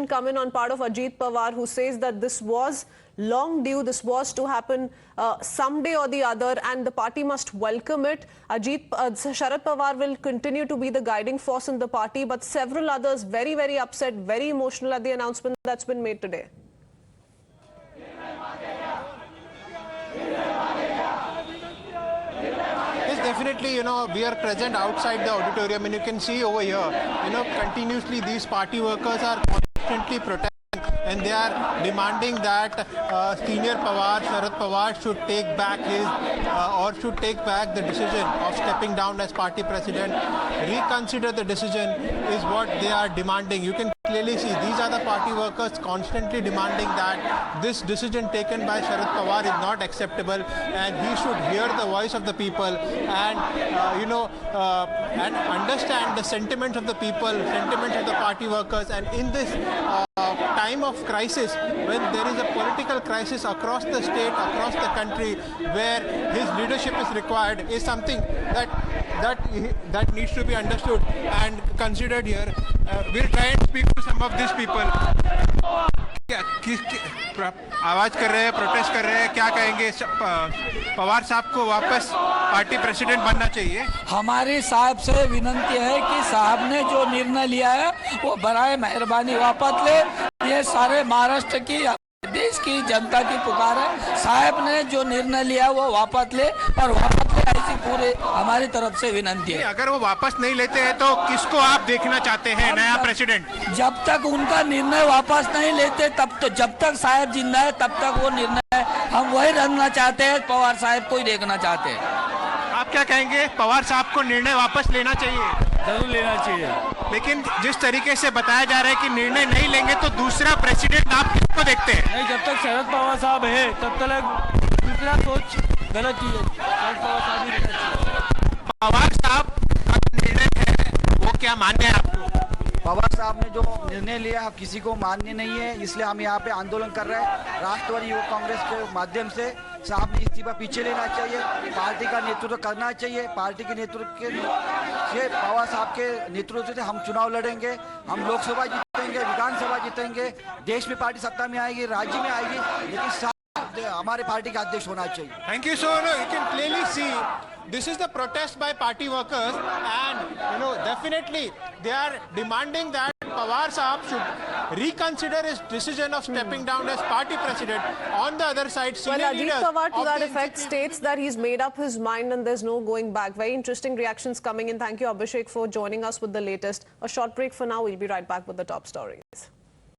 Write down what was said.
reaction come in on part of Ajit Pawar, who says that this was long due, this was to happen someday or the other, and the party must welcome it. Sharad Pawar will continue to be the guiding force in the party, but several others very, very upset, very emotional at the announcement that's been made today. Definitely, we are present outside the auditorium, and you can see over here, continuously these party workers are constantly protesting, and they are demanding that senior Pawar, Sharad Pawar, should take back should take back the decision of stepping down as party president. Reconsider the decision is what they are demanding. You can clearly see these are the party workers constantly demanding that this decision taken by Sharad Pawar is not acceptable, and he should hear the voice of the people and and understand the sentiments of the people, sentiments of the party workers. And in this time of crisis, when there is a political crisis across the state, across the country, where his leadership is required, is something that needs to be understood and considered here. We'll try and speak to some of these people. आवाज कर रहे हैं, protest कर रहे हैं, क्या कहेंगे? पवार साहब को वापस पार्टी प्रेसिडेंट बनना चाहिए। हमारी साहब से विनती है कि साहब ने जो निर्णय लिया है वो बराए मेहरबानी वापस ले। ये सारे महाराष्ट्र की, देश की जनता की पुकार है। साहब ने जो निर्णय लिया वो वापस ले, और वापस ले ऐसी पूरे हमारी तरफ से विनती है। अगर वो वापस नहीं लेते हैं तो किसको आप देखना चाहते हैं नया प्रेसिडेंट? जब तक उनका निर्णय वापस नहीं लेते, तब तो जब तक साहब जिंदा है तब तक वो निर्णय हम वही रखना चाहते हैं, पवार साहब को ही देखना चाहते हैं। आप क्या कहेंगे? पवार साहब को निर्णय वापस लेना चाहिए? जरूर लेना चाहिए, लेकिन जिस तरीके से बताया जा रहा है कि निर्णय नहीं लेंगे तो दूसरा प्रेसिडेंट आप किसको देखते हैं? नहीं, जब तक शरद पवार साहब है तब तक दूसरा सोच गलत ही है। शरद पवार साहब ही रहना चाहिए। पवार साहब का निर्णय है वो क्या मान्य है आपको? पवार साहब ने जो निर्णय लिया किसी को मान्य नहीं है, इसलिए हम यहाँ पे आंदोलन कर रहे हैं। राष्ट्रवादी युवक कांग्रेस के माध्यम से साहब ने इस्तीफा पीछे लेना चाहिए, पार्टी का नेतृत्व करना चाहिए। पार्टी के नेतृत्व से पवार साहब के नेतृत्व से हम चुनाव लड़ेंगे, हम लोकसभा जीतेंगे, विधानसभा जीतेंगे, देश में पार्टी सत्ता में आएगी, राज्य में आएगी, लेकिन साहब हमारे पार्टी का अध्यक्ष होना चाहिए। Thank you, so you can clearly see this is the protest by party workers, and definitely they are demanding that Pawar Sahab should reconsider his decision of stepping down as party president. On the other side, well, Ajit Pawar to that effect states that he's made up his mind and there's no going back. Very interesting reactions coming in. Thank you, Abhishek, for joining us with the latest. A short break for now. We'll be right back with the top stories.